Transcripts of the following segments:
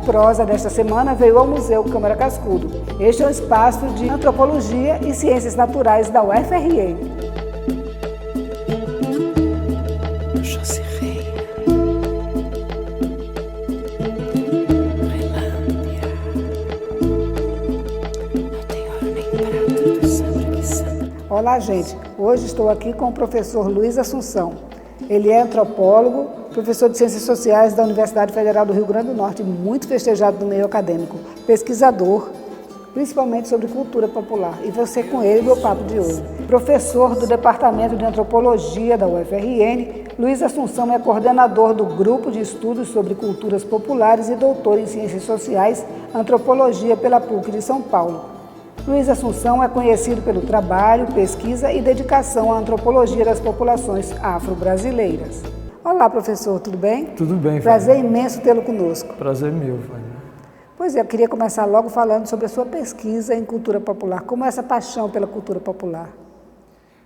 prosa desta semana veio ao Museu Câmara Cascudo. Este é um espaço de antropologia e ciências naturais da UFRN. Olá, gente. Hoje estou aqui com o professor Luiz Assunção. Ele é antropólogo, professor de Ciências Sociais da Universidade Federal do Rio Grande do Norte, muito festejado no meio acadêmico, pesquisador, principalmente sobre cultura popular. E você com ele no papo de hoje. Professor do Departamento de Antropologia da UFRN, Luiz Assunção é coordenador do Grupo de Estudos sobre Culturas Populares e doutor em Ciências Sociais, Antropologia pela PUC de São Paulo. Luiz Assunção é conhecido pelo trabalho, pesquisa e dedicação à antropologia das populações afro-brasileiras. Olá, professor, tudo bem? Tudo bem, Prazer imenso tê-lo conosco. Prazer meu, Vânia. Pois é, eu queria começar logo falando sobre a sua pesquisa em cultura popular. Como é essa paixão pela cultura popular?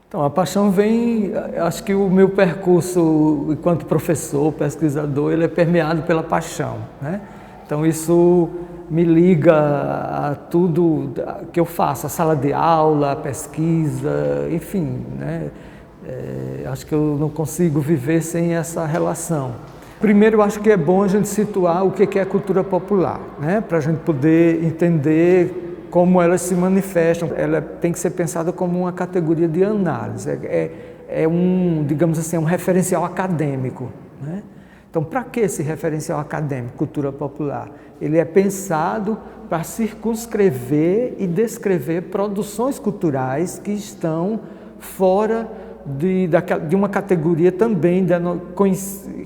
Então, a paixão vem, acho que o meu percurso enquanto professor, pesquisador, ele é permeado pela paixão, né? Então, isso me liga a tudo que eu faço, a sala de aula, a pesquisa, enfim, né? Acho que eu não consigo viver sem essa relação. Primeiro, eu acho que é bom a gente situar o que é cultura popular, né? Para a gente poder entender como elas se manifestam. Ela tem que ser pensada como uma categoria de análise, digamos assim, um referencial acadêmico, né? Então, para que esse referencial acadêmico, cultura popular? Ele é pensado para circunscrever e descrever produções culturais que estão fora de uma categoria também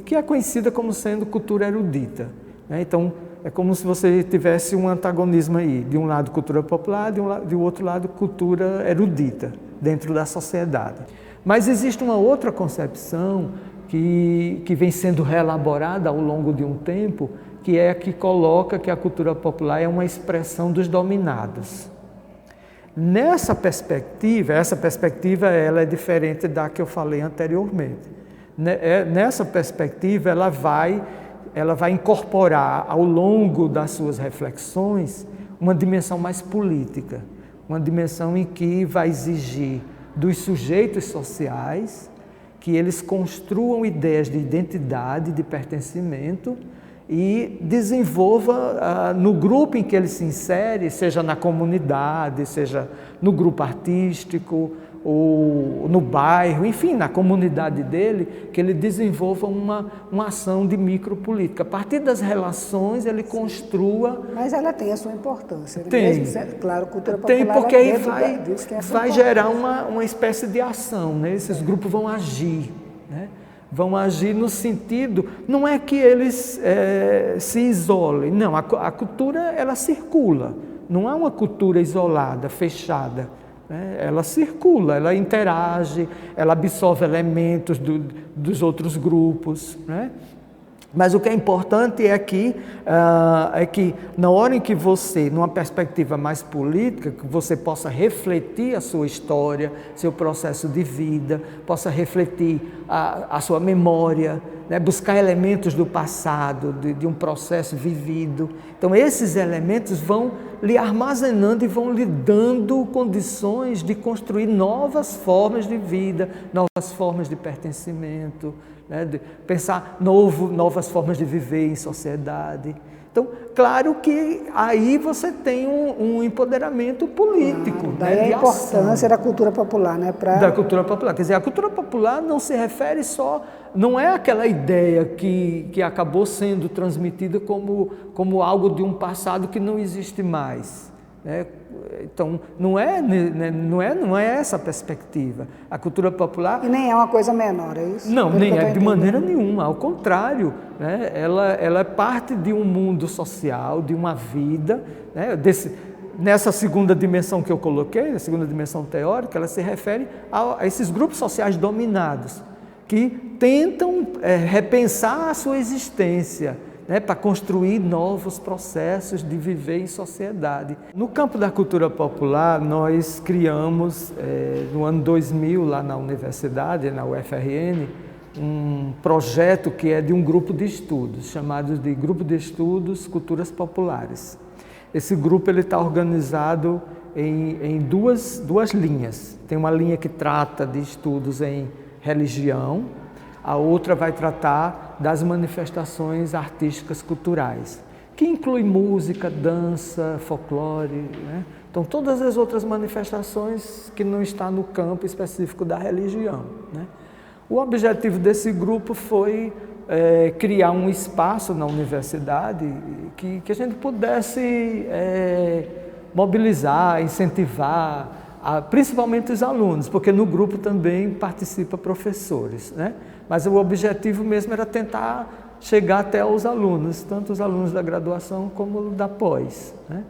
que é conhecida como sendo cultura erudita, né? Então, é como se você tivesse um antagonismo aí, de um lado cultura popular, de outro lado cultura erudita, dentro da sociedade. Mas existe uma outra concepção que vem sendo reelaborada ao longo de um tempo, que é a que coloca que a cultura popular é uma expressão dos dominados. Essa perspectiva ela é diferente da que eu falei anteriormente. Nessa perspectiva, ela vai incorporar ao longo das suas reflexões uma dimensão mais política, uma dimensão em que vai exigir dos sujeitos sociais que eles construam ideias de identidade, de pertencimento e desenvolva no grupo em que ele se insere, seja na comunidade, seja no grupo artístico ou no bairro, enfim, na comunidade dele, que ele desenvolva uma ação de micropolítica. A partir das relações, ele construa... Mas ela tem a sua importância. Tem. Mesmo, claro, cultura popular... Tem, porque aí vai gerar uma uma espécie de ação, né? Esses grupos vão agir, né? Vão agir no sentido... Não é que eles se isolem, não. A cultura, ela circula. Não é uma cultura isolada, fechada. Ela circula, ela interage, ela absorve elementos dos outros grupos, né? Mas o que é importante é que na hora em que você, numa perspectiva mais política, que você possa refletir a sua história, seu processo de vida, possa refletir a sua memória, né? Buscar elementos do passado, de um processo vivido. Então esses elementos vão lhe armazenando e vão lhe dando condições de construir novas formas de vida, novas formas de pertencimento, né? De pensar novas formas de viver em sociedade. Então, claro que aí você tem um empoderamento político. Daí né? A importância da cultura popular, né? Da cultura popular. Quer dizer, a cultura popular não se refere só... Não é aquela ideia que acabou sendo transmitida como algo de um passado que não existe mais, né? Então, não é essa a perspectiva. A cultura popular... E nem é uma coisa menor, é isso? Não, nem é de maneira nenhuma. Ao contrário, né? Ela é parte de um mundo social, de uma vida, né? Nessa segunda dimensão que eu coloquei, a segunda dimensão teórica, ela se refere a esses grupos sociais dominados, que tentam repensar a sua existência, né, para construir novos processos de viver em sociedade. No campo da cultura popular, nós criamos, no ano 2000, lá na universidade, na UFRN, um projeto que é de um grupo de estudos, chamado de Grupo de Estudos Culturas Populares. Esse grupo está organizado em duas linhas. Tem uma linha que trata de estudos em religião, a outra vai tratar das manifestações artísticas culturais, que inclui música, dança, folclore, né? Então, todas as outras manifestações que não estão no campo específico da religião, né? O objetivo desse grupo foi criar um espaço na universidade que a gente pudesse mobilizar, incentivar, principalmente os alunos, porque no grupo também participa professores, né? Mas o objetivo mesmo era tentar chegar até os alunos, tanto os alunos da graduação como da pós, né?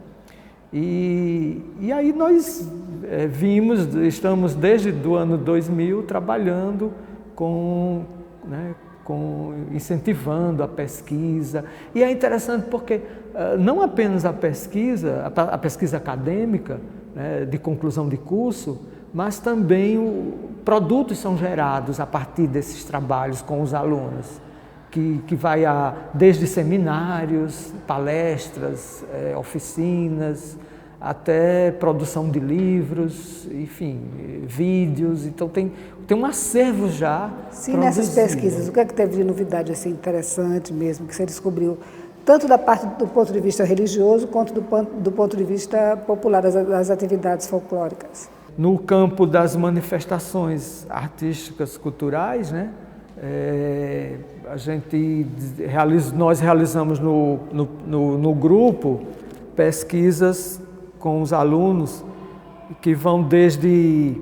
E aí nós estamos desde o ano 2000 trabalhando incentivando a pesquisa. E é interessante porque não apenas a pesquisa acadêmica, né, de conclusão de curso, mas também produtos são gerados a partir desses trabalhos com os alunos, que vai desde seminários, palestras, oficinas, até produção de livros, enfim, vídeos. Então tem um acervo já. Sim, produzido. Nessas pesquisas, o que é que teve de novidade assim, interessante mesmo, que você descobriu, tanto da parte do ponto de vista religioso, quanto do ponto de vista popular, das atividades folclóricas? No campo das manifestações artísticas culturais, né, nós realizamos no grupo pesquisas com os alunos que vão desde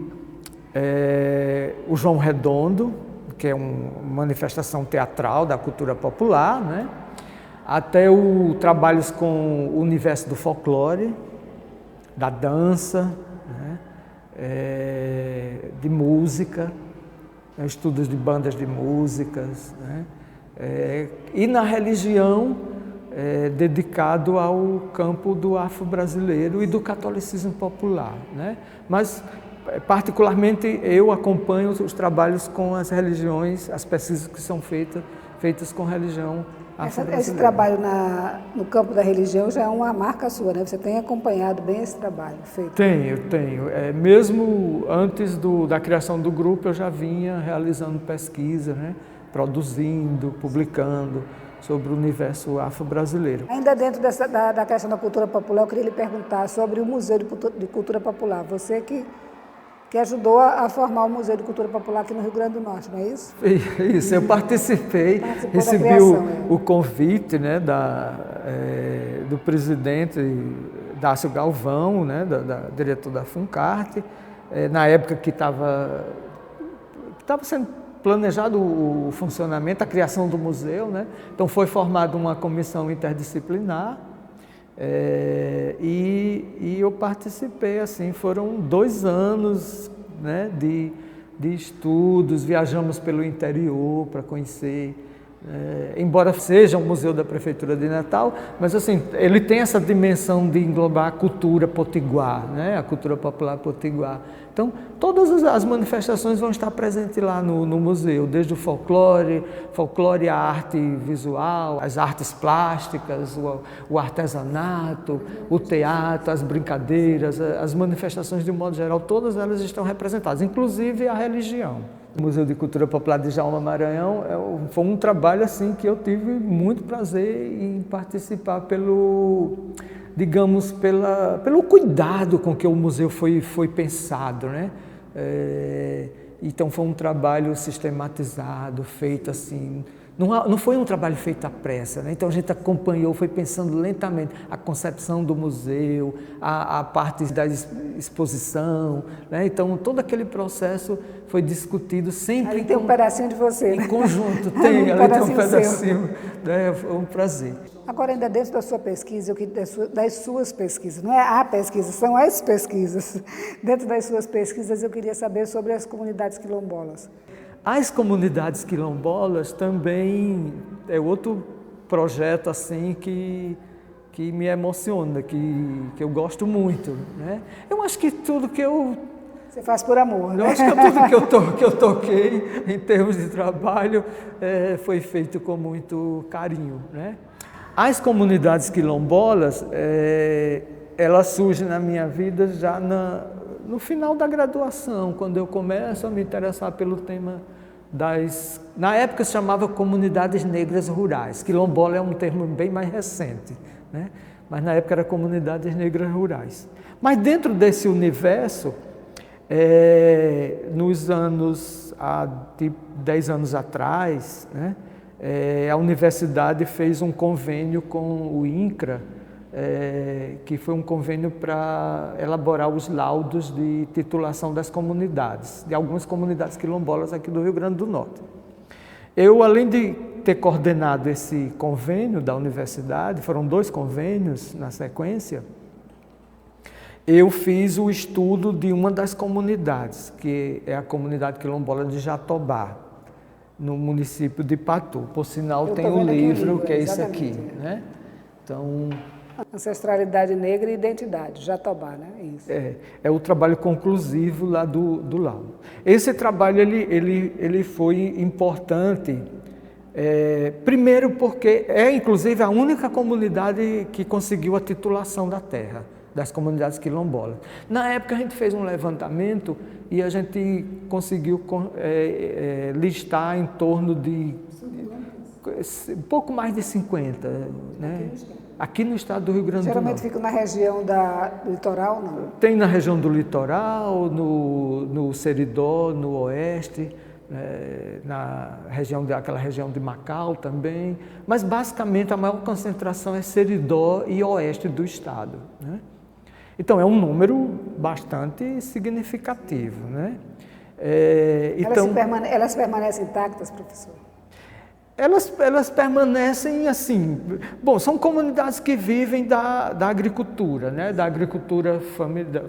o João Redondo, que é uma manifestação teatral da cultura popular, né, até trabalhos com o universo do folclore, da dança, né, de música, estudos de bandas de músicas, né, e na religião, dedicado ao campo do afro-brasileiro e do catolicismo popular, né? Mas, particularmente, eu acompanho os trabalhos com as religiões, as pesquisas que são feitas com religião afro-brasileira. Esse trabalho no campo da religião já é uma marca sua, né? Você tem acompanhado bem esse trabalho feito? Tenho. Mesmo antes da criação do grupo, eu já vinha realizando pesquisa, né? Produzindo, publicando sobre o universo afro-brasileiro. Ainda dentro da questão da cultura popular, eu queria lhe perguntar sobre o Museu de Cultura Popular. Você que ajudou a formar o Museu de Cultura Popular aqui no Rio Grande do Norte, não é isso? Isso, eu participei, recebi o convite, né, do presidente Dácio Galvão, né, diretor da Funcarte, na época que estava sendo planejado o funcionamento, a criação do museu, né? Então foi formada uma comissão interdisciplinar e eu participei, assim, foram 2 anos, né, de estudos, viajamos pelo interior para conhecer, embora seja um museu da Prefeitura de Natal, mas assim, ele tem essa dimensão de englobar a cultura potiguar, né, a cultura popular potiguar. Então, todas as manifestações vão estar presentes lá no museu, desde o folclore, a arte visual, as artes plásticas, o artesanato, o teatro, as brincadeiras, as manifestações de um modo geral, todas elas estão representadas, inclusive a religião. O Museu de Cultura Popular de Djalma Maranhão foi um trabalho assim que eu tive muito prazer em participar pelo cuidado com que o museu foi pensado, né? Então foi um trabalho sistematizado, feito assim, não foi um trabalho feito à pressa, né? Então a gente acompanhou, foi pensando lentamente a concepção do museu, a parte da exposição, né? Então todo aquele processo foi discutido sempre. Ali tem um pedacinho de você, né? Em conjunto, tem, ali tem um pedacinho, né? Foi um prazer. Agora, ainda dentro da sua pesquisa, das suas pesquisas, não é a pesquisa, são as pesquisas. Dentro das suas pesquisas, eu queria saber sobre as comunidades quilombolas. As comunidades quilombolas também é outro projeto assim que me emociona, que eu gosto muito, né? Eu acho que tudo que eu Você faz por amor, né? Eu acho que tudo que eu toquei em termos de trabalho foi feito com muito carinho, né? As comunidades quilombolas, elas surgem na minha vida já no final da graduação, quando eu começo a me interessar pelo tema na época se chamava comunidades negras rurais. Quilombola é um termo bem mais recente, né? Mas na época era comunidades negras rurais. Mas dentro desse universo, nos anos, há 10 anos atrás, né, a universidade fez um convênio com o INCRA, que foi um convênio para elaborar os laudos de titulação das comunidades, de algumas comunidades quilombolas aqui do Rio Grande do Norte. Eu, além de ter coordenado esse convênio da universidade, foram 2 convênios na sequência, eu fiz o estudo de uma das comunidades, que é a comunidade quilombola de Jatobá, no município de Patu. Por sinal, tem um livro que é esse aqui, né? Então, Ancestralidade Negra e Identidade, Jatobá, né? Isso. É o trabalho conclusivo lá do laudo. Esse trabalho ele foi importante, primeiro porque inclusive a única comunidade que conseguiu a titulação da terra, das comunidades quilombolas. Na época a gente fez um levantamento e a gente conseguiu listar em torno de um pouco mais de 50, né? Aqui no estado do Rio Grande do Norte. Geralmente fica na região do litoral, não? Tem na região do litoral, no Seridó, no oeste, aquela região de Macau também, mas basicamente a maior concentração é Seridó e oeste do estado, né? Então é um número bastante significativo, né? Elas permanecem intactas, professor? Elas permanecem assim. Bom, são comunidades que vivem da agricultura, né? Da agricultura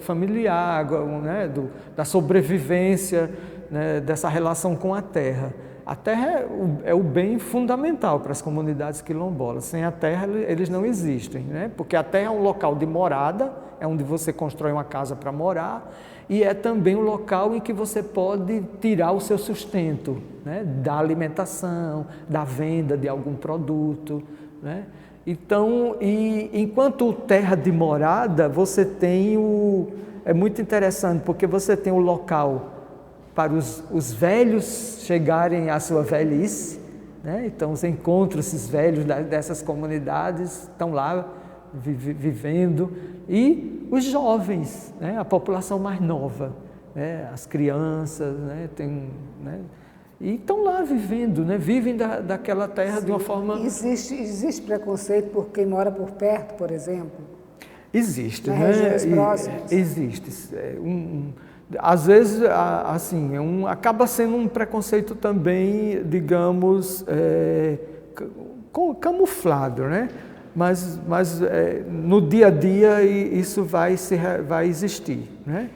familiar, né? Da sobrevivência, né? Dessa relação com a terra. A terra é o bem fundamental para as comunidades quilombolas. Sem a terra eles não existem, né? Porque a terra é um local de morada, é onde você constrói uma casa para morar, e é também um local em que você pode tirar o seu sustento, né? Da alimentação, da venda de algum produto, né? Então, enquanto terra de morada, você tem é muito interessante, porque você tem o local para os velhos chegarem à sua velhice, né? Então você encontra esses velhos dessas comunidades, estão lá vivendo, e os jovens, né? A população mais nova, né? As crianças, né? E estão lá vivendo, né? Vivem daquela terra. Sim. De uma forma... Existe preconceito por quem mora por perto, por exemplo? Existe, nas né? regiões próximas? Existe. Às vezes, assim, acaba sendo um preconceito também, digamos, camuflado, né? Mas no dia a dia isso vai existir, né?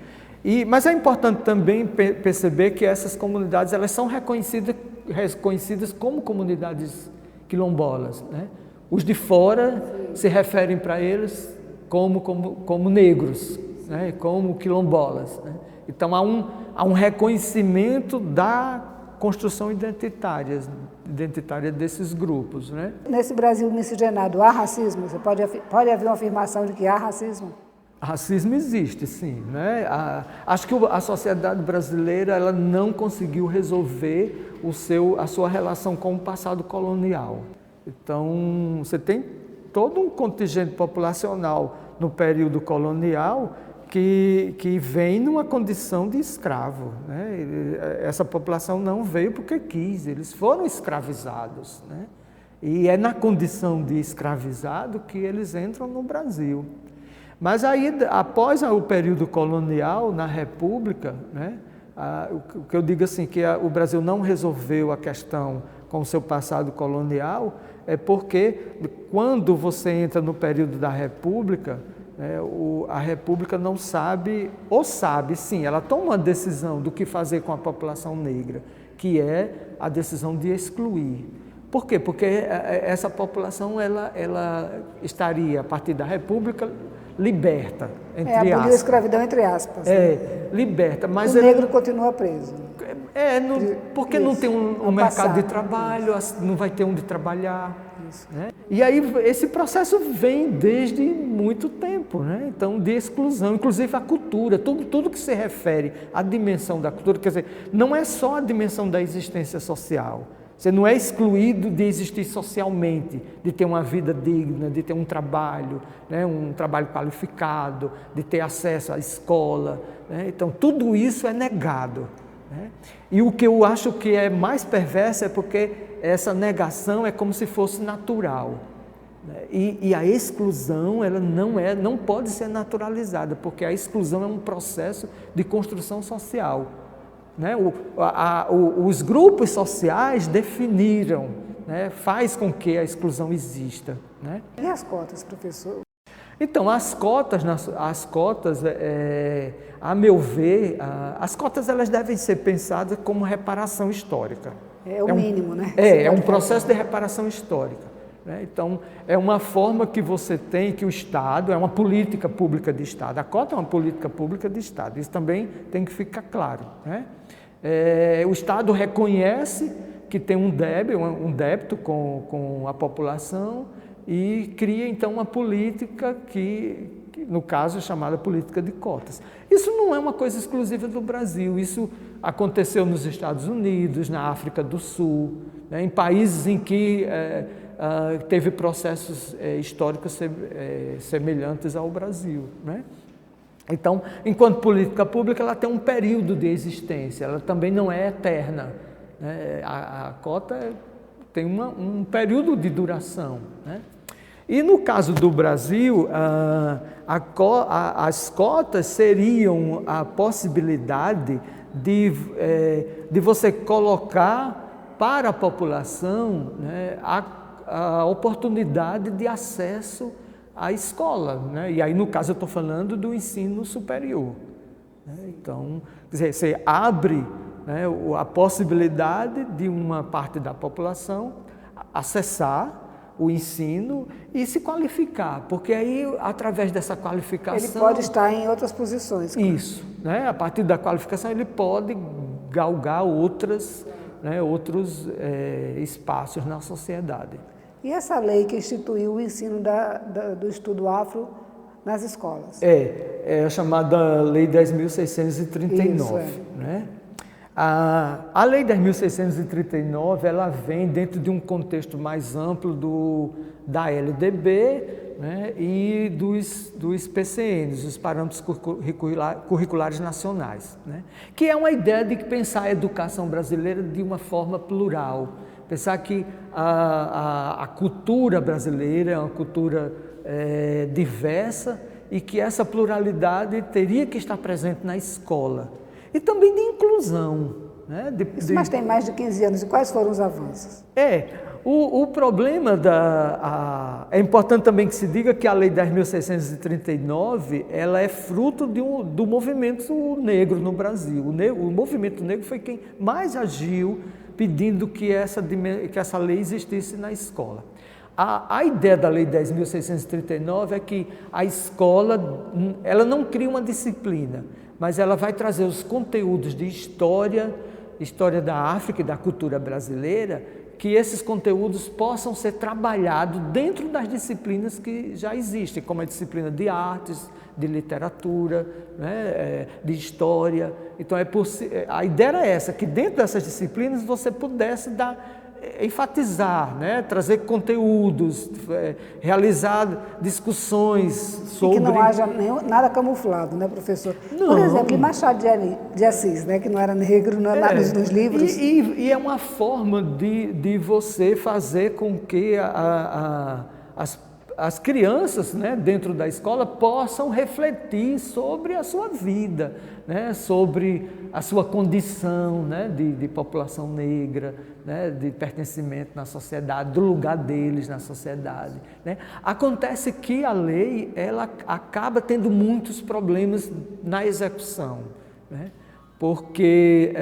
Mas é importante também perceber que essas comunidades elas são reconhecidas como comunidades quilombolas, né? Os de fora se referem para eles como negros, né? Como quilombolas, né? Então há um reconhecimento da construção identitária desses grupos, né? Nesse Brasil miscigenado, há racismo? Pode haver uma afirmação de que há racismo? Racismo existe, sim, né? Acho que a sociedade brasileira ela não conseguiu resolver a sua relação com o passado colonial. Então, você tem todo um contingente populacional no período colonial que vem numa condição de escravo, né? Essa população não veio porque quis, eles foram escravizados, né? E é na condição de escravizado que eles entram no Brasil. Mas aí, após o período colonial, na República, né, o que eu digo assim, que o Brasil não resolveu a questão com o seu passado colonial, é porque quando você entra no período da República, a República não sabe, ou sabe sim, ela toma uma decisão do que fazer com a população negra, que é a decisão de excluir. Por quê? Porque essa população ela estaria, a partir da República, liberta, entre aboliu a aspas. escravidão, entre aspas. Liberta, mas o negro continua preso. Porque não tem um mercado de trabalho, não vai ter onde trabalhar. Né? E aí esse processo vem desde muito tempo, né? Então, de exclusão, inclusive a cultura, tudo que se refere à dimensão da cultura, quer dizer, não é só a dimensão da existência social. Você não é excluído de existir socialmente, de ter uma vida digna, de ter um trabalho, né? Um trabalho qualificado, de ter acesso à escola. Né? Então, tudo isso é negado. Né? E o que eu acho que é mais perverso é porque essa negação é como se fosse natural. Né? E a exclusão, ela não pode ser naturalizada, porque a exclusão é um processo de construção social. Né? Os grupos sociais definiram, né? Faz com que a exclusão exista. Né? E as cotas, professor? Então, as cotas, a meu ver, as cotas elas devem ser pensadas como reparação histórica. É o mínimo, né? É um processo de reparação histórica. Né? Então, é uma forma que você tem, que o Estado, é uma política pública de Estado. A cota é uma política pública de Estado, isso também tem que ficar claro. Né? O Estado reconhece que tem um débito com a população e cria, então, uma política que, no caso, é chamada política de cotas. Isso não é uma coisa exclusiva do Brasil, isso aconteceu nos Estados Unidos, na África do Sul, né, em países em que teve processos históricos semelhantes ao Brasil. Né? Então, enquanto política pública, ela tem um período de existência, ela também não é eterna. Né? A cota tem um período de duração. Né? E no caso do Brasil, as cotas seriam a possibilidade de você colocar para a população, né, a oportunidade de acesso à escola. Né? E aí, no caso, eu estou falando do ensino superior. Né? Então, quer dizer, você abre, né, a possibilidade de uma parte da população acessar o ensino e se qualificar, porque aí, através dessa qualificação... Ele pode estar em outras posições. Claro. Isso, né? A partir da qualificação ele pode galgar outros espaços na sociedade. E essa lei que instituiu o ensino do estudo afro nas escolas? É a chamada Lei 10.639, né? A Lei 10.639, ela vem dentro de um contexto mais amplo da LDB, né, e dos PCNs, os Parâmetros Curriculares Nacionais, né, que é uma ideia de pensar a educação brasileira de uma forma plural, pensar que a cultura brasileira é uma cultura diversa e que essa pluralidade teria que estar presente na escola. E também de inclusão. Né? Mas tem mais de 15 anos, e quais foram os avanços? O problema é importante também que se diga que a Lei 10.639, ela é fruto do movimento negro no Brasil. O movimento negro foi quem mais agiu pedindo que essa lei existisse na escola. A ideia da Lei 10.639 é que a escola ela não cria uma disciplina, mas ela vai trazer os conteúdos de história da África e da cultura brasileira, que esses conteúdos possam ser trabalhados dentro das disciplinas que já existem, como a disciplina de artes, de literatura, né, de história. Então, a ideia era essa, que dentro dessas disciplinas você pudesse enfatizar, né, trazer conteúdos, realizar discussões sobre... E que não haja nada camuflado, né, professor? Não. Por exemplo, Machado de Assis, né, que não era negro nos livros. E é uma forma de você fazer com que as crianças, né, dentro da escola possam refletir sobre a sua vida, né, sobre a sua condição, né, de população negra, né, de pertencimento na sociedade, do lugar deles na sociedade. Né. Acontece que a lei ela acaba tendo muitos problemas na execução, né, porque,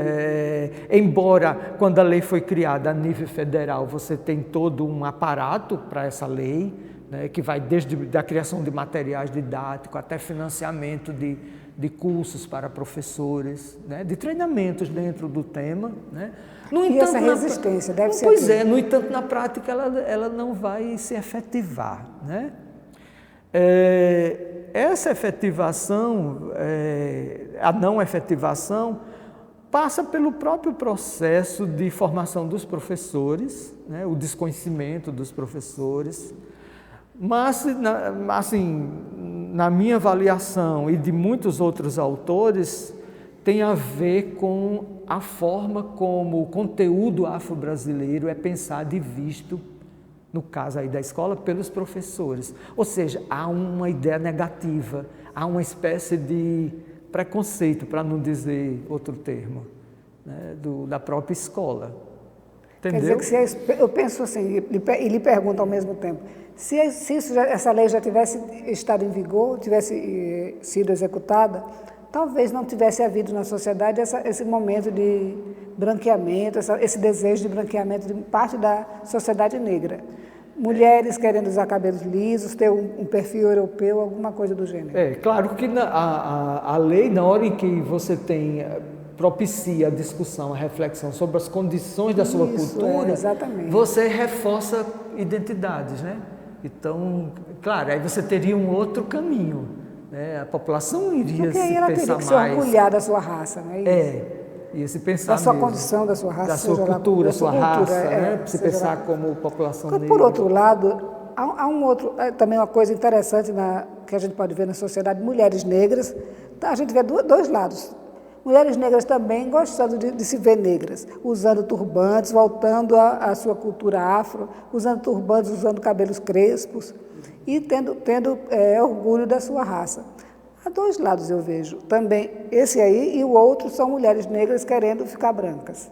embora quando a lei foi criada a nível federal, você tem todo um aparato para essa lei, né, que vai desde a criação de materiais didáticos até financiamento de cursos para professores, né, de treinamentos dentro do tema. Né. No entanto, essa resistência deve ser... Pois é, no entanto, na prática ela não vai se efetivar. Né. Essa efetivação, a não efetivação, passa pelo próprio processo de formação dos professores, né, o desconhecimento dos professores, mas, assim, na minha avaliação e de muitos outros autores, tem a ver com a forma como o conteúdo afro-brasileiro é pensado e visto, no caso aí da escola, pelos professores. Ou seja, há uma ideia negativa, há uma espécie de preconceito, para não dizer outro termo, né, da própria escola. Entendeu? Quer dizer que eu penso assim, e lhe pergunto ao mesmo tempo, se essa lei já tivesse estado em vigor, tivesse sido executada, talvez não tivesse havido na sociedade esse momento de branqueamento, esse desejo de branqueamento de parte da sociedade negra. Mulheres querendo usar cabelos lisos, ter um perfil europeu, alguma coisa do gênero. Claro que a lei, na hora em que você propicia a discussão, a reflexão sobre as condições da sua cultura, você reforça identidades, né? Então, claro, aí você teria um outro caminho, né? A população iria se ela pensar teria que se orgulhar da sua raça, não é isso? Ia se pensar da sua mesmo, condição, da sua raça, da sua cultura, da sua raça, né? Se pensar como população negra. Por outro lado, há também uma coisa interessante que a gente pode ver na sociedade, mulheres negras, a gente vê dois lados. Mulheres negras também gostando de se ver negras, usando turbantes, voltando à sua cultura afro, usando turbantes, usando cabelos crespos e tendo orgulho da sua raça. Há dois lados eu vejo, também esse aí e o outro são mulheres negras querendo ficar brancas,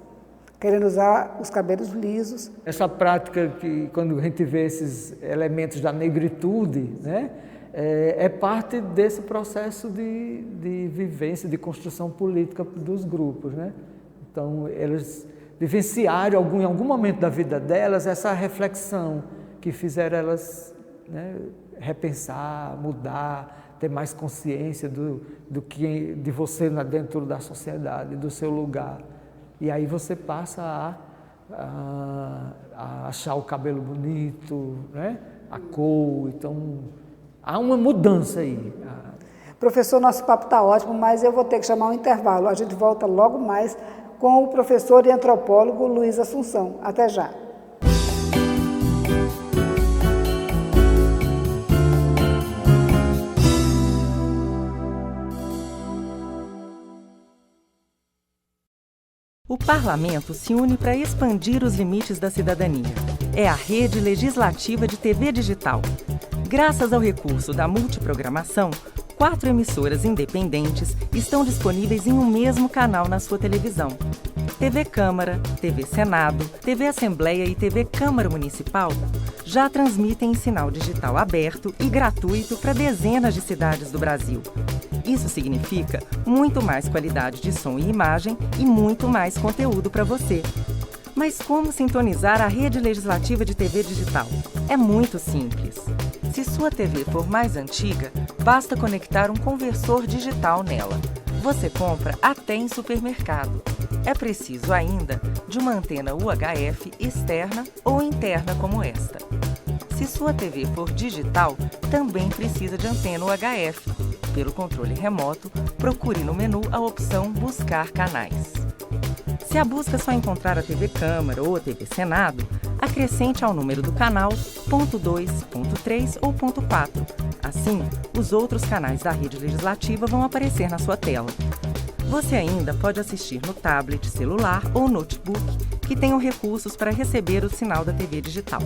querendo usar os cabelos lisos. Essa prática que, quando a gente vê esses elementos da negritude, né, é parte desse processo de vivência, de construção política dos grupos, né? Então, elas vivenciaram em algum momento da vida delas essa reflexão que fizeram elas, né, repensar, mudar, ter mais consciência de você dentro da sociedade, do seu lugar. E aí você passa a achar o cabelo bonito, né? A cor, então há uma mudança aí. Professor, nosso papo está ótimo, mas eu vou ter que chamar um intervalo. A gente volta logo mais com o professor e antropólogo Luiz Assunção. Até já. O Parlamento se une para expandir os limites da cidadania. É a Rede Legislativa de TV Digital. Graças ao recurso da multiprogramação, 4 emissoras independentes estão disponíveis em um mesmo canal na sua televisão. TV Câmara, TV Senado, TV Assembleia e TV Câmara Municipal já transmitem em sinal digital aberto e gratuito para dezenas de cidades do Brasil. Isso significa muito mais qualidade de som e imagem e muito mais conteúdo para você. Mas como sintonizar a Rede Legislativa de TV Digital? É muito simples. Se sua TV for mais antiga, basta conectar um conversor digital nela. Você compra até em supermercado. É preciso ainda de uma antena UHF externa ou interna como esta. Se sua TV for digital, também precisa de antena UHF. Pelo controle remoto, procure no menu a opção Buscar Canais. Se a busca só encontrar a TV Câmara ou a TV Senado, acrescente ao número do canal ponto 2, ponto 3 ou ponto 4. Assim, os outros canais da Rede Legislativa vão aparecer na sua tela. Você ainda pode assistir no tablet, celular ou notebook, que tenham recursos para receber o sinal da TV digital.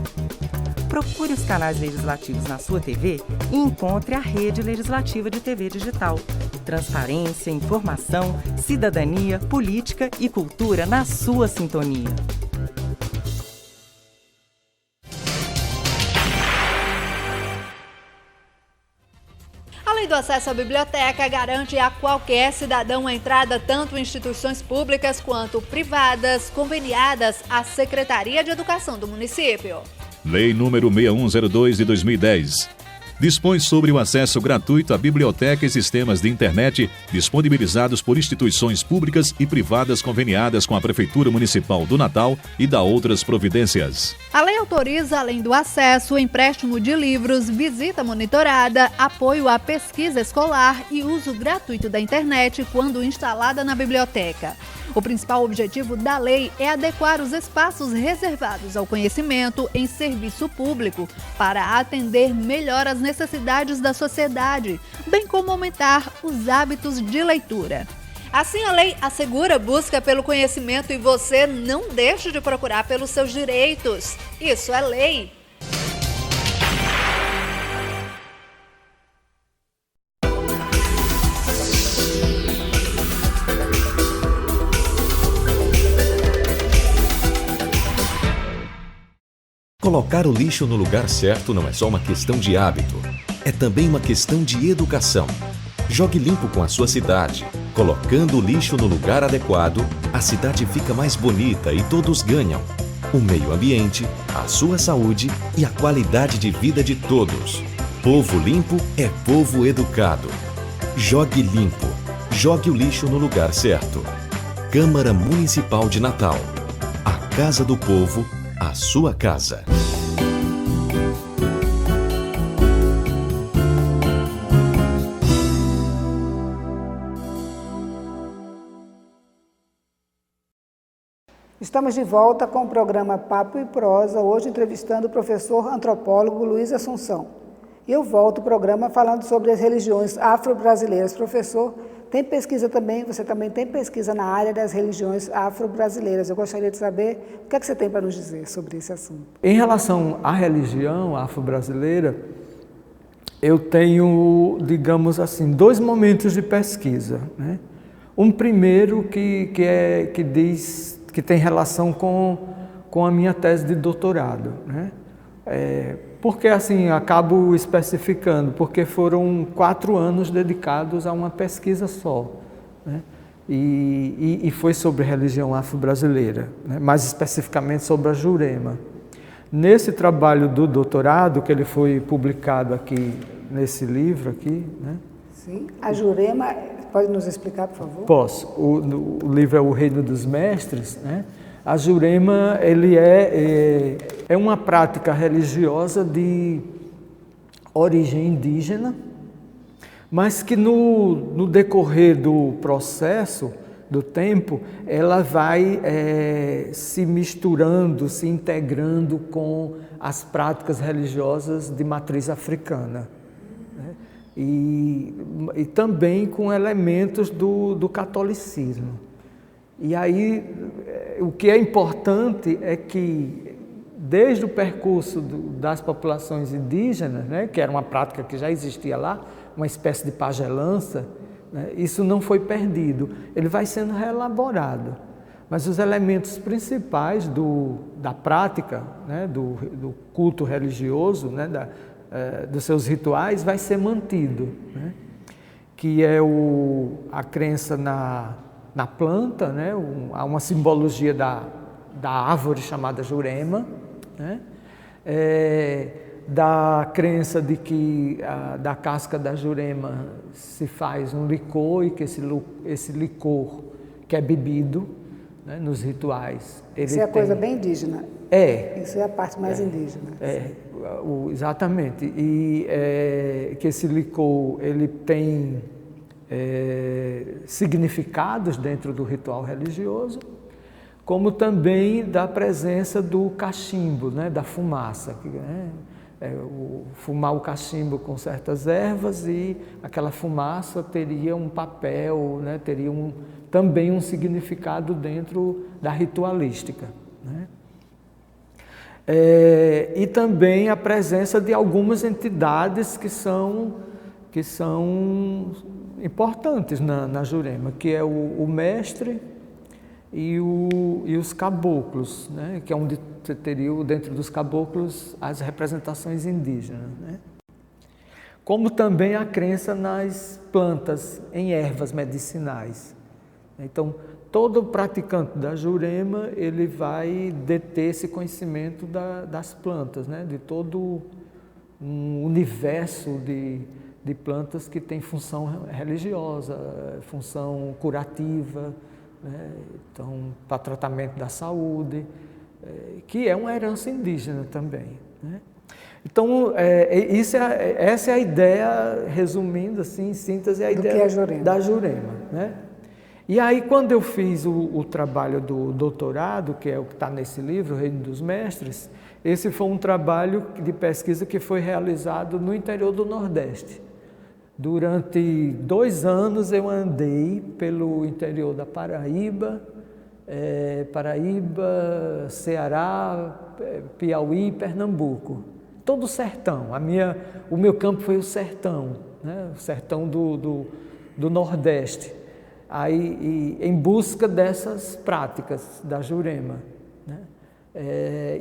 Procure os canais legislativos na sua TV e encontre a Rede Legislativa de TV Digital. Transparência, informação, cidadania, política e cultura na sua sintonia. A Lei do Acesso à Biblioteca garante a qualquer cidadão a entrada tanto em instituições públicas quanto privadas conveniadas à Secretaria de Educação do município. Lei número 6102 de 2010. Dispõe sobre o acesso gratuito à biblioteca e sistemas de internet disponibilizados por instituições públicas e privadas conveniadas com a Prefeitura Municipal do Natal e dá outras providências. A lei autoriza, além do acesso, o empréstimo de livros, visita monitorada, apoio à pesquisa escolar e uso gratuito da internet quando instalada na biblioteca. O principal objetivo da lei é adequar os espaços reservados ao conhecimento em serviço público para atender melhor as necessidades da sociedade, bem como aumentar os hábitos de leitura. Assim, a lei assegura busca pelo conhecimento e você não deixe de procurar pelos seus direitos. Isso é lei. Colocar o lixo no lugar certo não é só uma questão de hábito, é também uma questão de educação. Jogue limpo com a sua cidade. Colocando o lixo no lugar adequado, a cidade fica mais bonita e todos ganham. O meio ambiente, a sua saúde e a qualidade de vida de todos. Povo limpo é povo educado. Jogue limpo. Jogue o lixo no lugar certo. Câmara Municipal de Natal. A Casa do Povo, a sua casa. Estamos de volta com o programa Papo e Prosa, hoje entrevistando o professor antropólogo Luiz Assunção. Eu volto ao programa falando sobre as religiões afro-brasileiras. Professor, tem pesquisa também, você também tem pesquisa na área das religiões afro-brasileiras. Eu gostaria de saber o que é que você tem para nos dizer sobre esse assunto. Em relação à religião afro-brasileira, eu tenho, digamos assim, dois momentos de pesquisa, né? Um primeiro que tem relação com a minha tese de doutorado, né? Porque assim, acabo especificando, porque foram 4 anos dedicados a uma pesquisa só, né? E foi sobre religião afro-brasileira, né? Mais especificamente sobre a Jurema. Nesse trabalho do doutorado, que ele foi publicado aqui, nesse livro aqui, né? Sim, a Jurema, pode nos explicar, por favor? Posso. O livro é O Reino dos Mestres, né? A Jurema, ele é uma prática religiosa de origem indígena, mas que no decorrer do processo, do tempo, ela vai se misturando, se integrando com as práticas religiosas de matriz africana, né? E também com elementos do catolicismo. E aí, o que é importante é que, desde o percurso das populações indígenas, né, que era uma prática que já existia lá, uma espécie de pagelança, né, isso não foi perdido, ele vai sendo reelaborado. Mas os elementos principais da prática, né, do culto religioso, né, dos seus rituais, vai ser mantido, né, que é a crença na planta, né? Há uma simbologia da árvore chamada Jurema, né? Da crença de que da casca da Jurema se faz um licor e que esse licor que é bebido, né, nos rituais. Isso é a coisa bem indígena. Isso é a parte mais indígena. Exatamente. E que esse licor ele tem significados dentro do ritual religioso, como também da presença do cachimbo, né, da fumaça, fumar o cachimbo com certas ervas e aquela fumaça teria um papel, né, teria também um significado dentro da ritualística, né? E também a presença de algumas entidades que são importantes na Jurema, que é o mestre e os caboclos, né? Que é onde teria dentro dos caboclos as representações indígenas, né? Como também a crença nas plantas, em ervas medicinais, Então, todo praticante da Jurema, ele vai deter esse conhecimento das plantas, né? De todo um universo de plantas que tem função religiosa, função curativa, né? Então, para tratamento da saúde, que é uma herança indígena também, né? Então, essa é a ideia, resumindo assim, em síntese, a ideia da Jurema, né? E aí, quando eu fiz o trabalho do doutorado, que é o que está nesse livro, O Reino dos Mestres, esse foi um trabalho de pesquisa que foi realizado no interior do Nordeste. Durante 2 anos eu andei pelo interior da Paraíba, Ceará, Piauí e Pernambuco. Todo o sertão. O meu campo foi o sertão, né? O sertão do Nordeste. Aí, em busca dessas práticas da Jurema, né?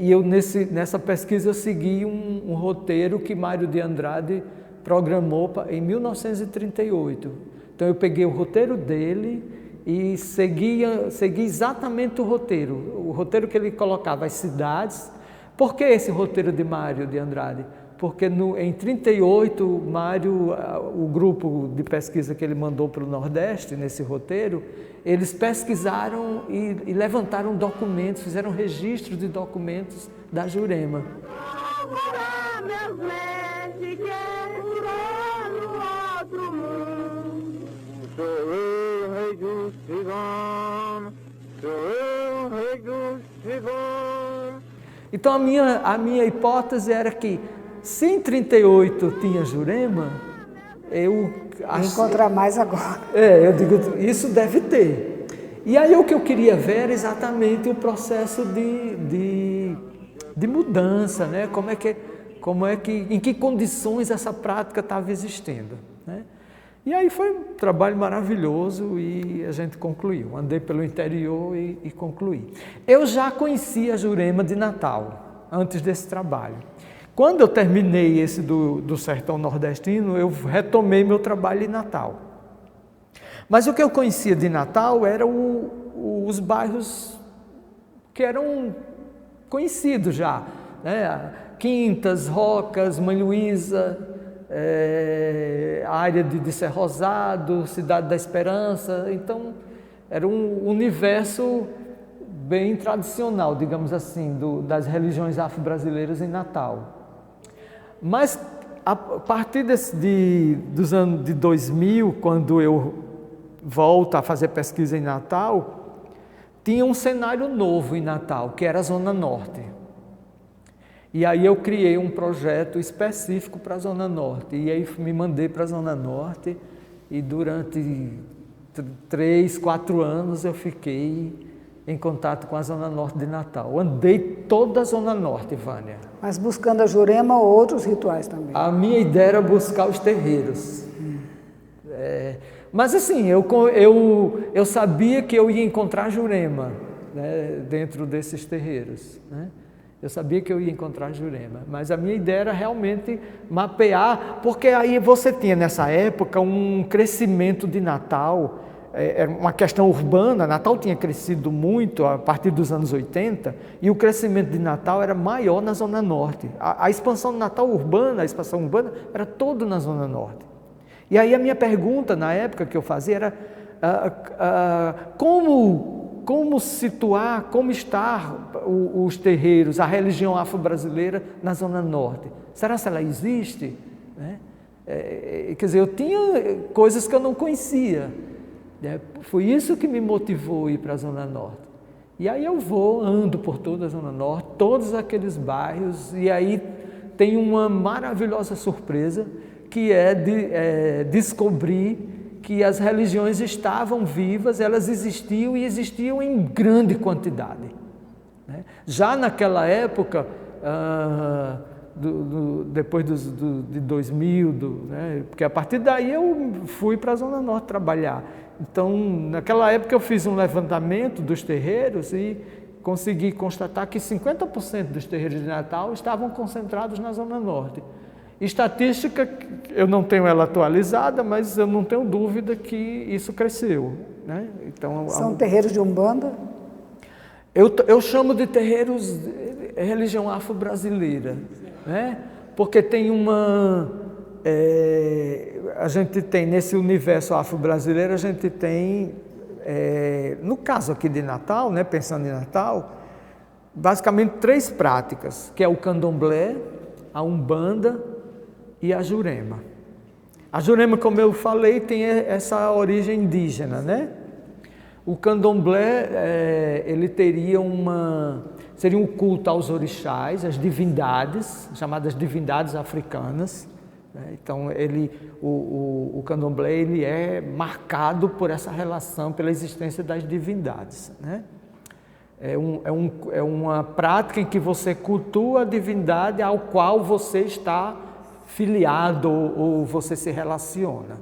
E eu nessa pesquisa eu segui um roteiro que Mário de Andrade programou em 1938. Então eu peguei o roteiro dele e segui exatamente o roteiro que ele colocava as cidades. Por que esse roteiro de Mário de Andrade? Porque em 38, Mário, o grupo de pesquisa que ele mandou para o Nordeste, nesse roteiro, eles pesquisaram e levantaram documentos, fizeram registros de documentos da Jurema. Então a minha hipótese era que, se em 38 tinha Jurema, eu encontrar mais agora. Eu digo, isso deve ter. E aí o que eu queria ver era exatamente o processo de mudança, né? Em que condições essa prática estava existindo, né? E aí foi um trabalho maravilhoso e a gente concluiu. Andei pelo interior e concluí. Eu já conhecia a Jurema de Natal, antes desse trabalho. Quando eu terminei esse do sertão nordestino, eu retomei meu trabalho em Natal. Mas o que eu conhecia de Natal eram os bairros que eram conhecidos já, né? Quintas, Rocas, Mãe Luísa, a área de Ser Rosado, Cidade da Esperança. Então, era um universo bem tradicional, digamos assim, das religiões afro-brasileiras em Natal. Mas, a partir dos anos de 2000, quando eu volto a fazer pesquisa em Natal, tinha um cenário novo em Natal, que era a Zona Norte. E aí eu criei um projeto específico para a Zona Norte. E aí me mandei para a Zona Norte e durante 3, 4 anos eu fiquei em contato com a Zona Norte de Natal. Andei toda a Zona Norte, Vânia. Mas buscando a Jurema ou outros rituais também? A minha ideia era buscar os terreiros. Mas assim, eu sabia que eu ia encontrar Jurema, né, dentro desses terreiros, né? Eu sabia que eu ia encontrar Jurema, mas a minha ideia era realmente mapear, porque aí você tinha nessa época um crescimento de Natal, era uma questão urbana. Natal tinha crescido muito a partir dos anos 80 e o crescimento de Natal era maior na Zona Norte. A expansão de Natal urbana, a expansão urbana era toda na Zona Norte. E aí a minha pergunta na época que eu fazia era como situar, como estar os terreiros, a religião afro-brasileira na Zona Norte? Será que ela existe? Né? Quer dizer, eu tinha coisas que eu não conhecia. Foi isso que me motivou a ir para a Zona Norte. E aí eu ando por toda a Zona Norte, todos aqueles bairros, e aí tem uma maravilhosa surpresa, que é descobrir que as religiões estavam vivas, elas existiam e existiam em grande quantidade, né? Já naquela época, depois de 2000, né? Porque a partir daí eu fui para a Zona Norte trabalhar. Então, naquela época eu fiz um levantamento dos terreiros e consegui constatar que 50% dos terreiros de Natal estavam concentrados na Zona Norte. Estatística, eu não tenho ela atualizada, mas eu não tenho dúvida que isso cresceu. né? Então, São terreiros de Umbanda? eu chamo de terreiros religião afro-brasileira, né? Porque tem a gente tem nesse universo afro-brasileiro, a gente tem, no caso aqui de Natal, né, pensando em Natal, basicamente 3 práticas, que é o candomblé, a umbanda e a jurema. A jurema, como eu falei, tem essa origem indígena, né? O candomblé, ele teria seria um culto aos orixás, às divindades, chamadas divindades africanas, né? Então, o candomblé ele é marcado por essa relação, pela existência das divindades, né? É uma prática em que você cultua a divindade ao qual você está filiado ou você se relaciona,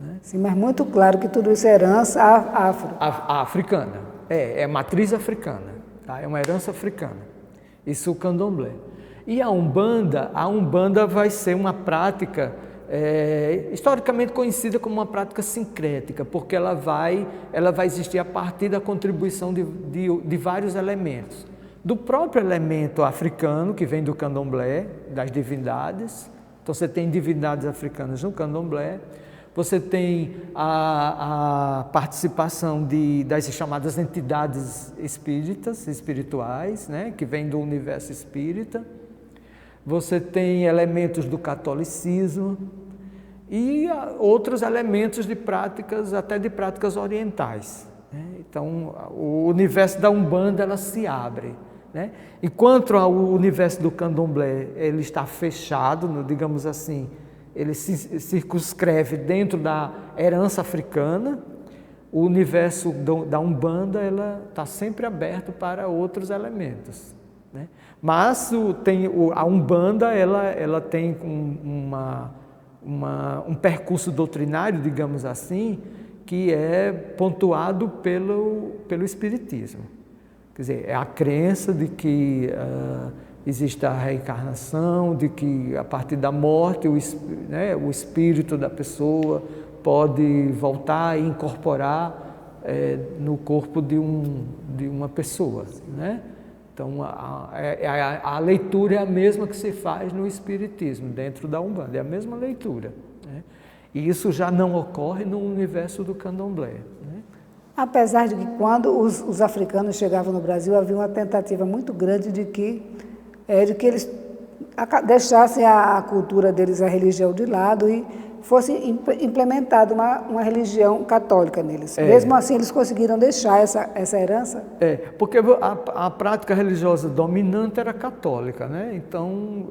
né? Sim, mas muito claro que tudo isso é herança afro. A africana, é matriz africana, tá? É uma herança africana, isso o candomblé. E a Umbanda vai ser uma prática historicamente conhecida como uma prática sincrética, porque ela vai existir a partir da contribuição de vários elementos. Do próprio elemento africano, que vem do candomblé, das divindades. Então você tem divindades africanas no candomblé, você tem a participação das chamadas entidades espirituais, né, que vem do universo espírita. Você tem elementos do catolicismo e outros elementos de práticas, até de práticas orientais, né? Então, o universo da Umbanda ela se abre, né? Enquanto o universo do candomblé ele está fechado, digamos assim, ele se circunscreve dentro da herança africana, o universo da Umbanda ela está sempre aberto para outros elementos, né? Mas a Umbanda ela tem um percurso doutrinário, digamos assim, que é pontuado pelo Espiritismo. Quer dizer, é a crença de que existe a reencarnação, de que a partir da morte o espírito da pessoa pode voltar e incorporar no corpo de uma pessoa, né? Então, a leitura é a mesma que se faz no Espiritismo, dentro da Umbanda, é a mesma leitura, né? E isso já não ocorre no universo do candomblé, né? Apesar de que quando os africanos chegavam no Brasil, havia uma tentativa muito grande de que eles deixassem a cultura deles, a religião de lado e fosse implementada uma religião católica neles. Mesmo assim, eles conseguiram deixar essa herança? Porque a prática religiosa dominante era católica, né? Então,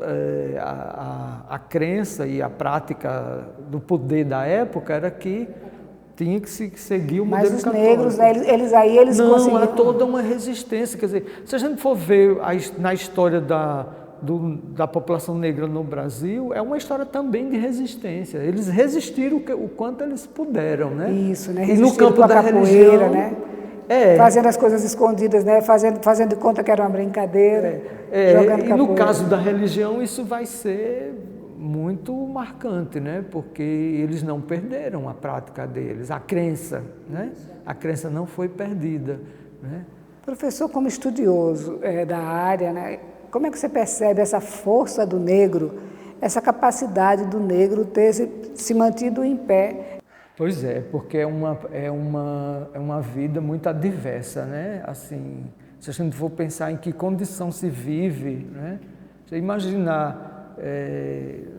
a crença e a prática do poder da época era que tinha que se seguir o modelo católico. Mas os negros, né, eles conseguiram... Não, há toda uma resistência. Quer dizer, se a gente for ver na história da população negra no Brasil, é uma história também de resistência. Eles resistiram o quanto eles puderam, né? Isso, né? E no campo da capoeira, religião, né? Fazendo as coisas escondidas, né? Fazendo de conta que era uma brincadeira, jogando capoeira. E no caso da religião, isso vai ser muito marcante, né? Porque eles não perderam a prática deles, a crença, né? A crença não foi perdida, né? Professor, como estudioso da área, né? Como é que você percebe essa força do negro, essa capacidade do negro ter se mantido em pé? Pois é, porque é uma vida muito adversa, né? Assim, se a gente for pensar em que condição se vive, né? Você imaginar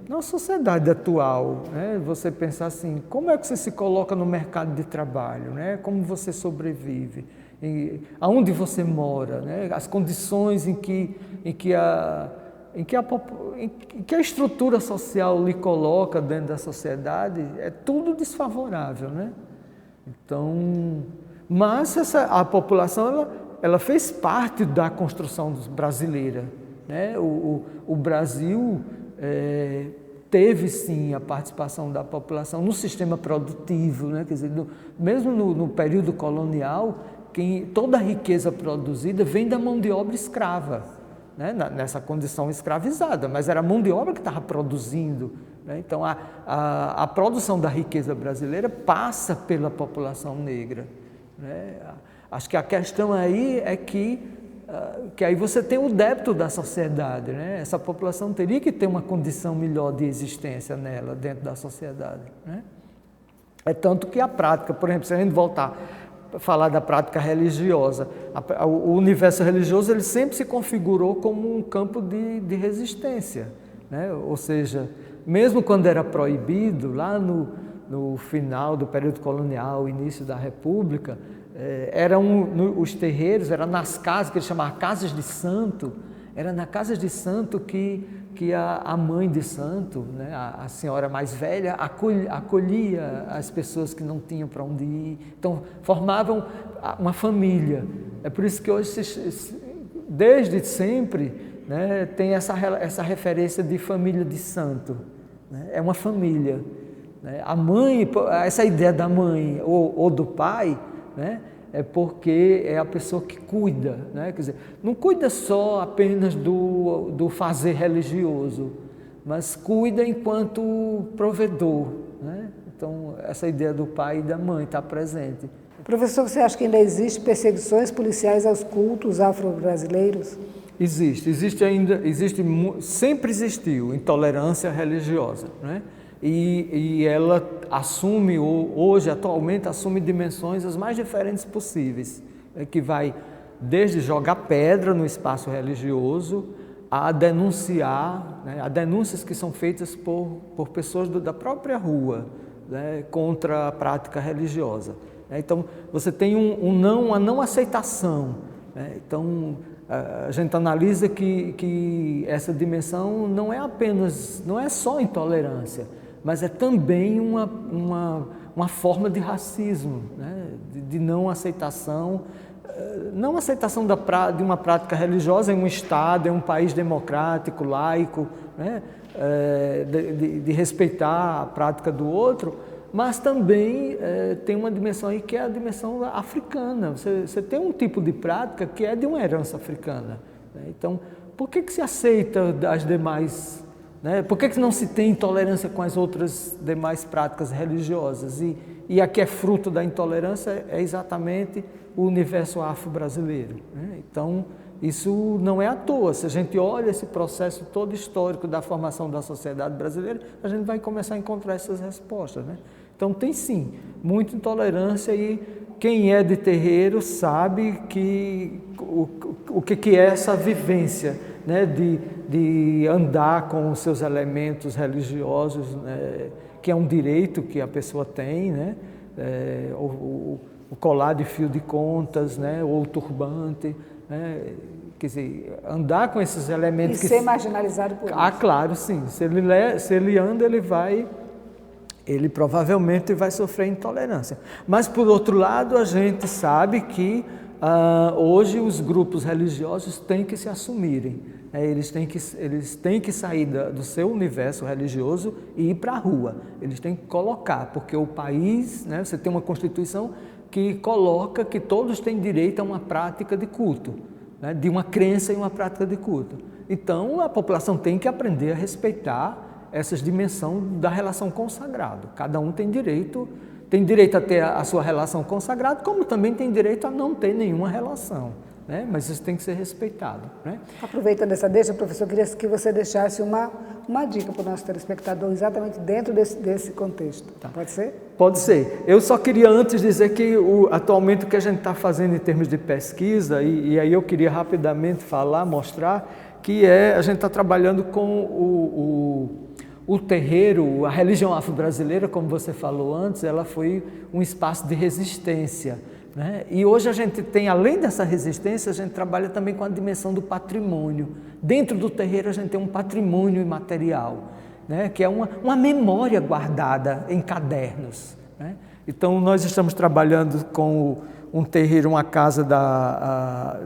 na sociedade atual, né? Você pensar assim, como é que você se coloca no mercado de trabalho, né? Como você sobrevive? Aonde você mora, né? As condições em que a estrutura social lhe coloca dentro da sociedade é tudo desfavorável, né? Então, mas a população ela fez parte da construção brasileira, né? O Brasil teve sim a participação da população no sistema produtivo, né? Quer dizer, mesmo no período colonial, toda a riqueza produzida vem da mão de obra escrava, né? Nessa condição escravizada, mas era a mão de obra que estava produzindo, né? Então a produção da riqueza brasileira passa pela população negra. né? Acho que a questão aí é que aí você tem o débito da sociedade, né? Essa população teria que ter uma condição melhor de existência nela, dentro da sociedade, né? É tanto que a prática, por exemplo, se a gente voltar a falar da prática religiosa, o universo religioso ele sempre se configurou como um campo de resistência, né? Ou seja, mesmo quando era proibido, lá no final do período colonial, início da República, os terreiros, era nas casas, que eles chamavam casas de santo, era na casa de santo que a mãe de santo, né, a senhora mais velha, acolhia as pessoas que não tinham para onde ir. Então, formavam uma família. É por isso que hoje, desde sempre, né, tem essa referência de família de santo, né? É uma família, né? A mãe, essa ideia da mãe ou do pai, né, é porque é a pessoa que cuida, né? Quer dizer, não cuida só apenas do fazer religioso, mas cuida enquanto provedor, né? Então, essa ideia do pai e da mãe está presente. Professor, você acha que ainda existe perseguições policiais aos cultos afro-brasileiros? Sempre existiu intolerância religiosa, né? E ela assume, hoje, atualmente, assume dimensões as mais diferentes possíveis, que vai desde jogar pedra no espaço religioso a denunciar, né, a denúncias que são feitas por pessoas da própria rua, né, contra a prática religiosa. Então, você tem uma não aceitação, né? Então, a gente analisa que essa dimensão não é só intolerância, mas é também uma forma de racismo, né? de não aceitação de uma prática religiosa em um Estado, em um país democrático, laico, né? De respeitar a prática do outro, mas também tem uma dimensão aí que é a dimensão africana. Você tem um tipo de prática que é de uma herança africana, né? Então, por que se aceita as demais, né? Por que não se tem intolerância com as outras demais práticas religiosas? E a que é fruto da intolerância é exatamente o universo afro-brasileiro, né? Então, isso não é à toa. Se a gente olha esse processo todo histórico da formação da sociedade brasileira, a gente vai começar a encontrar essas respostas, né? Então, tem sim, muita intolerância, e quem é de terreiro sabe o que é essa vivência, né, de andar com os seus elementos religiosos, né, que é um direito que a pessoa tem, né, o colar de fio de contas, né, ou o turbante, né, quer dizer, andar com esses elementos... E ser marginalizado por isso. Claro, sim. Se ele anda, ele provavelmente vai sofrer intolerância. Mas, por outro lado, a gente sabe que hoje os grupos religiosos têm que se assumirem. Eles têm que sair do seu universo religioso e ir para a rua. Eles têm que colocar, porque o país, né, você tem uma Constituição que coloca que todos têm direito a uma prática de culto, né, de uma crença e uma prática de culto. Então, a população tem que aprender a respeitar essas dimensões da relação com o sagrado. Cada um tem direito a ter a sua relação com o sagrado, como também tem direito a não ter nenhuma relação, né? Mas isso tem que ser respeitado, né? Aproveitando essa deixa, professor, eu queria que você deixasse uma dica para o nosso telespectador, exatamente dentro desse contexto. Tá. Pode ser? Pode ser. Eu só queria antes dizer que atualmente o que a gente está fazendo em termos de pesquisa, e aí eu queria rapidamente mostrar, que a gente está trabalhando com o terreiro, a religião afro-brasileira, como você falou antes, ela foi um espaço de resistência, né? E hoje a gente tem, além dessa resistência, a gente trabalha também com a dimensão do patrimônio. Dentro do terreiro a gente tem um patrimônio imaterial, né? Que é uma memória guardada em cadernos, né? Então nós estamos trabalhando com um terreiro, uma casa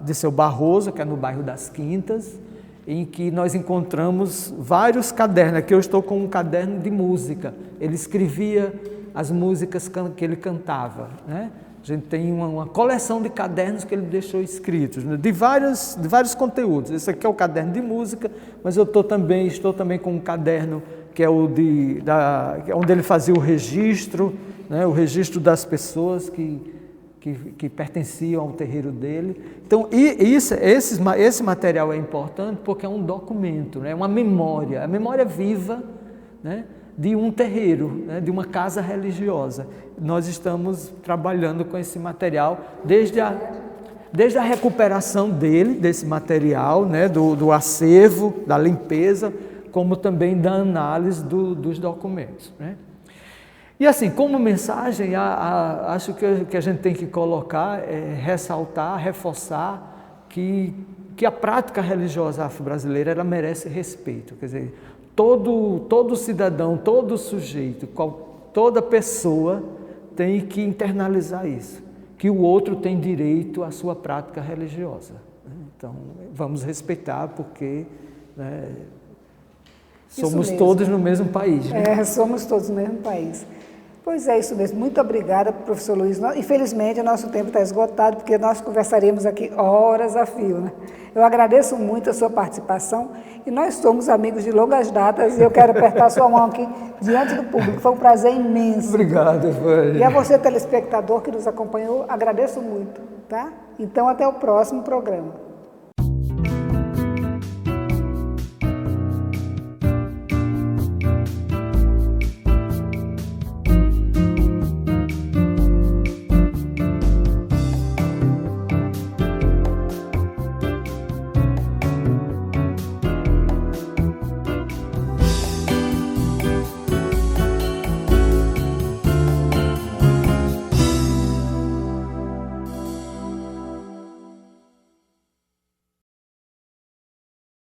de Seu Barroso, que é no bairro das Quintas, em que nós encontramos vários cadernos. Aqui eu estou com um caderno de música. Ele escrevia as músicas que ele cantava, né? A gente tem uma coleção de cadernos que ele deixou escritos, né, de vários conteúdos. Esse aqui é o caderno de música, mas eu estou também com um caderno que é onde ele fazia o registro, né, o registro das pessoas que que pertenciam ao terreiro dele. Então, esse material é importante porque é um documento, né? Uma memória, a memória viva, né? De um terreiro, né? De uma casa religiosa. Nós estamos trabalhando com esse material desde a recuperação desse material, né? Do acervo, da limpeza, como também da análise dos documentos, né? E assim, como mensagem, acho que a gente tem que colocar, ressaltar, reforçar que a prática religiosa afro-brasileira ela merece respeito. Quer dizer, todo cidadão, todo sujeito, toda pessoa tem que internalizar isso, que o outro tem direito à sua prática religiosa. Então, vamos respeitar porque, né, somos todos no mesmo país. Né? Somos todos no mesmo país. Pois é, isso mesmo. Muito obrigada, professor Luiz. Infelizmente, o nosso tempo está esgotado, porque nós conversaremos aqui horas a fio, né? Eu agradeço muito a sua participação e nós somos amigos de longas datas e eu quero apertar a sua mão aqui diante do público. Foi um prazer imenso. Obrigado, Vânia. E a você, telespectador, que nos acompanhou, agradeço muito, tá? Então, até o próximo programa.